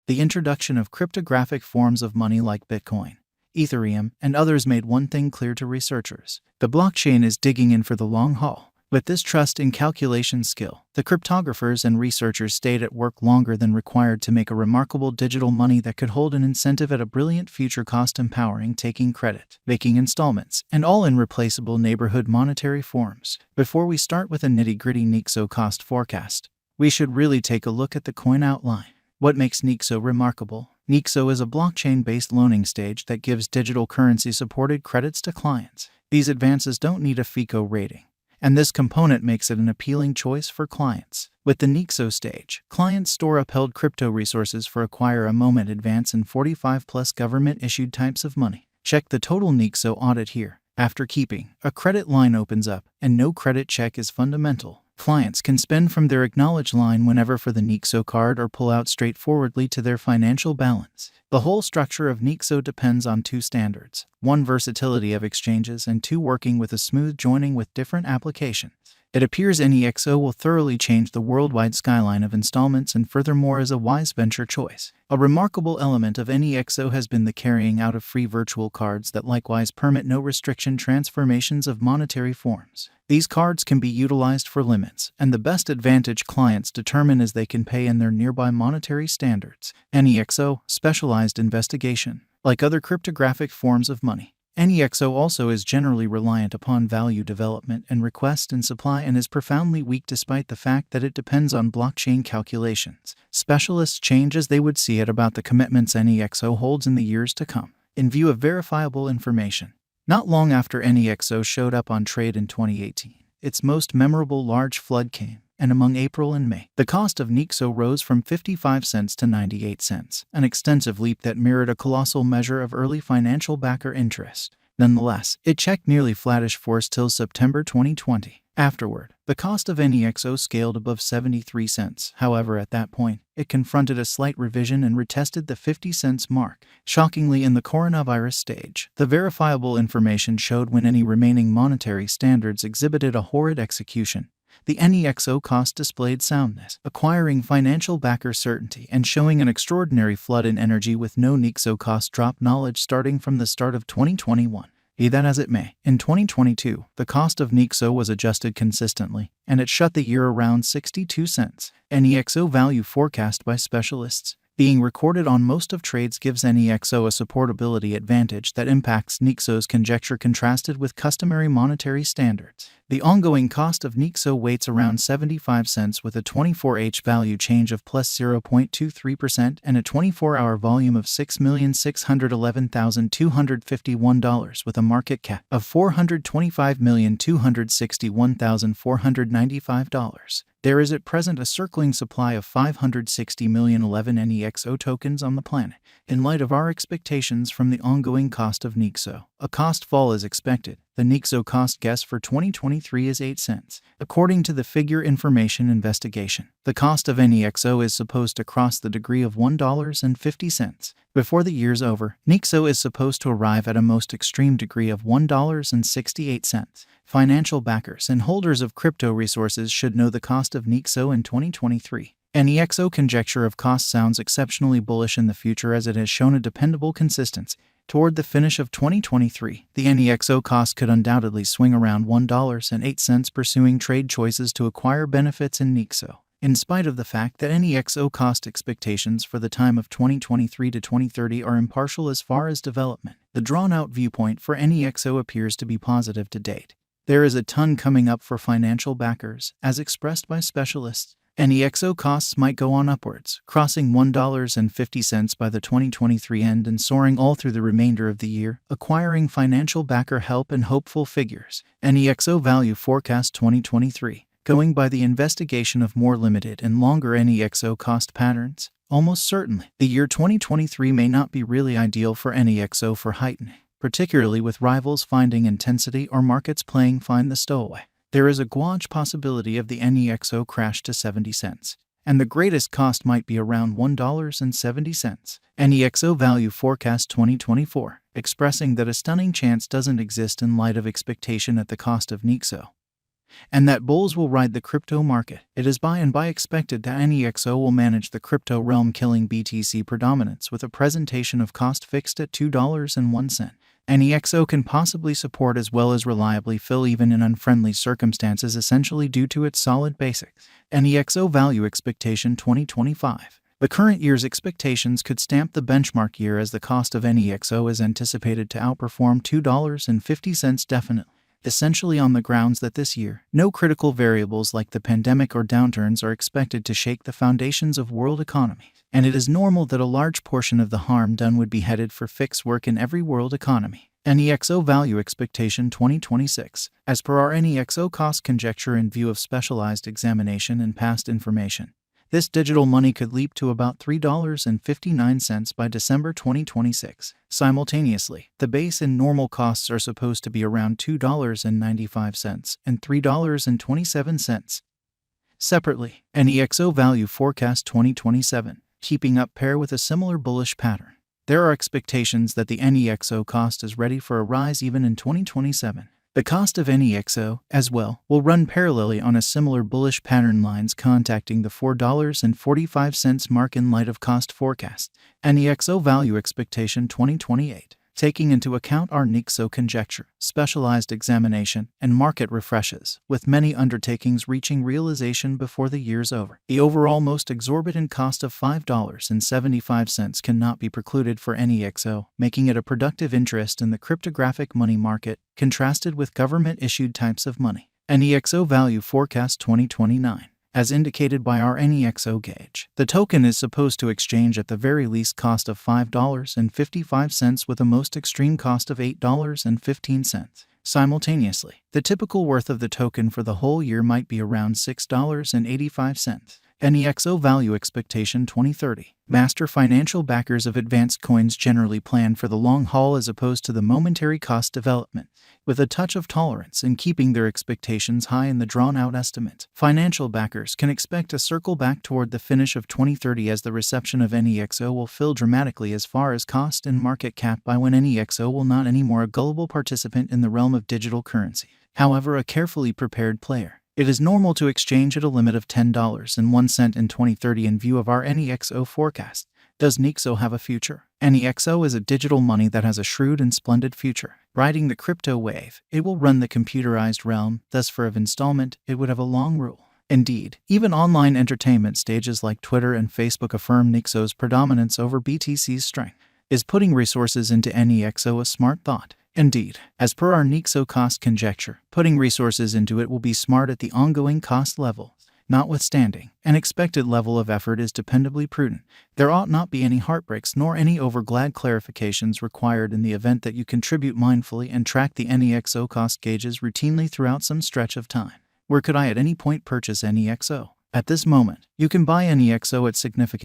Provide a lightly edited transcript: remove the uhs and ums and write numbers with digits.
The introduction of cryptographic forms of money like Bitcoin, Ethereum, and others made one thing clear to researchers. The blockchain is digging in for the long haul. With this trust in calculation skill, the cryptographers and researchers stayed at work longer than required to make a remarkable digital money that could hold an incentive at a brilliant future cost, empowering taking credit, making installments, and all in replaceable neighborhood monetary forms. Before we start with a nitty-gritty Nexo cost forecast, we should really take a look at the coin outline. What makes Nexo remarkable? Nexo is a blockchain-based loaning stage that gives digital currency-supported credits to clients. These advances don't need a FICO rating, and this component makes it an appealing choice for clients. With the Nexo stage, clients store upheld crypto resources for acquire a moment advance in 45+ government-issued types of money. Check the total Nexo audit here. After keeping, a credit line opens up, and no credit check is fundamental. Clients can spend from their acknowledged line whenever for the Nexo card or pull out straightforwardly to their financial balance. The whole structure of Nexo depends on two standards: 1, versatility of exchanges, and 2, working with a smooth joining with different applications. It appears Nexo will thoroughly change the worldwide skyline of installments and furthermore is a wise venture choice. A remarkable element of Nexo has been the carrying out of free virtual cards that likewise permit no restriction transformations of monetary forms. These cards can be utilized for limits, and the best advantage clients determine as they can pay in their nearby monetary standards. Nexo, specialized investigation. Like other cryptographic forms of money, Nexo also is generally reliant upon value development and request and supply and is profoundly weak despite the fact that it depends on blockchain calculations. Specialists change as they would see it about the commitments Nexo holds in the years to come. In view of verifiable information, not long after Nexo showed up on trade in 2018, its most memorable large flood came, and among April and May, the cost of Nexo rose from 55 cents to 98 cents, an extensive leap that mirrored a colossal measure of early financial backer interest. Nonetheless, it checked nearly flattish force till September 2020. Afterward, the cost of Nexo scaled above 73 cents. However, at that point, it confronted a slight revision and retested the 50 cents mark. Shockingly, in the coronavirus stage, the verifiable information showed when any remaining monetary standards exhibited a horrid execution. The Nexo cost displayed soundness, acquiring financial backer certainty and showing an extraordinary flood in energy with no Nexo cost drop knowledge starting from the start of 2021. Be that as it may, in 2022, the cost of Nexo was adjusted consistently, and it shut the year around 62 cents. Nexo value forecast by specialists being recorded on most of trades gives Nexo a supportability advantage that impacts Nexo's conjecture contrasted with customary monetary standards. The ongoing cost of Nexo weights around 75 cents with a 24H value change of plus 0.23% and a 24-hour volume of $6,611,251 with a market cap of $425,261,495. There is at present a circling supply of 560,011 Nexo tokens on the planet. In light of our expectations from the ongoing cost of Nexo, a cost fall is expected. The Nexo cost guess for 2023 is 8 cents. According to the Figure Information Investigation, the cost of Nexo is supposed to cross the degree of $1.50. Before the year's over, Nexo is supposed to arrive at a most extreme degree of $1.68. Financial backers and holders of crypto resources should know the cost of Nexo in 2023. Nexo conjecture of cost sounds exceptionally bullish in the future as it has shown a dependable consistency. Toward the finish of 2023, the Nexo cost could undoubtedly swing around $1.08 pursuing trade choices to acquire benefits in Nexo. In spite of the fact that Nexo cost expectations for the time of 2023 to 2030 are impartial as far as development, the drawn-out viewpoint for Nexo appears to be positive to date. There is a ton coming up for financial backers, as expressed by specialists. Nexo costs might go on upwards, crossing $1.50 by the 2023 end and soaring all through the remainder of the year, acquiring financial backer help and hopeful figures. Nexo value forecast 2023. Going by the investigation of more limited and longer Nexo cost patterns, almost certainly, the year 2023 may not be really ideal for Nexo for heightening, particularly with rivals finding intensity or markets playing find the stowaway. There is a gauge possibility of the Nexo crash to 70 cents, and the greatest cost might be around $1.70. Nexo value forecast 2024, expressing that a stunning chance doesn't exist in light of expectation at the cost of Nexo. and that bulls will ride the crypto market. It is by and by expected that Nexo will manage the crypto realm, killing BTC predominance with a presentation of cost fixed at $2.01. Nexo can possibly support as well as reliably fill even in unfriendly circumstances, essentially due to its solid basics. Nexo value expectation 2025. The current year's expectations could stamp the benchmark year, as the cost of Nexo is anticipated to outperform $2.50 definitely, essentially on the grounds that this year, no critical variables like the pandemic or downturns are expected to shake the foundations of world economy, and it is normal that a large portion of the harm done would be headed for fixed work in every world economy. Nexo value expectation 2026. As per our Nexo cost conjecture in view of specialized examination and past information, this digital money could leap to about $3.59 by December 2026. Simultaneously, the base and normal costs are supposed to be around $2.95 and $3.27. Separately, Nexo value forecast 2027, keeping up pair with a similar bullish pattern. There are expectations that the Nexo cost is ready for a rise even in 2027. The cost of Nexo, as well, will run parallelly on a similar bullish pattern, lines contacting the $4.45 mark in light of cost forecast. Nexo value expectation 2028. Taking into account our Nexo conjecture, specialized examination, and market refreshes, with many undertakings reaching realization before the year's over, the overall most exorbitant cost of $5.75 cannot be precluded for Nexo, making it a productive interest in the cryptographic money market, contrasted with government-issued types of money. Nexo value forecast 2029. As indicated by our Nexo gauge, the token is supposed to exchange at the very least cost of $5.55 with a most extreme cost of $8.15. Simultaneously, the typical worth of the token for the whole year might be around $6.85. Nexo value expectation 2030. Master financial backers of advanced coins generally plan for the long haul as opposed to the momentary cost development, with a touch of tolerance in keeping their expectations high in the drawn-out estimate. Financial backers can expect a circle back toward the finish of 2030 as the reception of Nexo will fill dramatically as far as cost and market cap by when Nexo will not anymore a gullible participant in the realm of digital currency, however a carefully prepared player. It is normal to exchange at a limit of $10.01 in 2030 in view of our Nexo forecast. Does Nexo have a future? Nexo is a digital money that has a shrewd and splendid future. Riding the crypto wave, it will run the computerized realm, thus for of installment, it would have a long rule. Indeed, even online entertainment stages like Twitter and Facebook affirm Nexo's predominance over BTC's strength. Is putting resources into Nexo a smart thought? Indeed, as per our Nexo cost conjecture, putting resources into it will be smart at the ongoing cost level. Notwithstanding, an expected level of effort is dependably prudent. There ought not be any heartbreaks nor any overglad clarifications required in the event that you contribute mindfully and track the Nexo cost gauges routinely throughout some stretch of time. Where could I at any point purchase Nexo? At this moment, you can buy Nexo at significant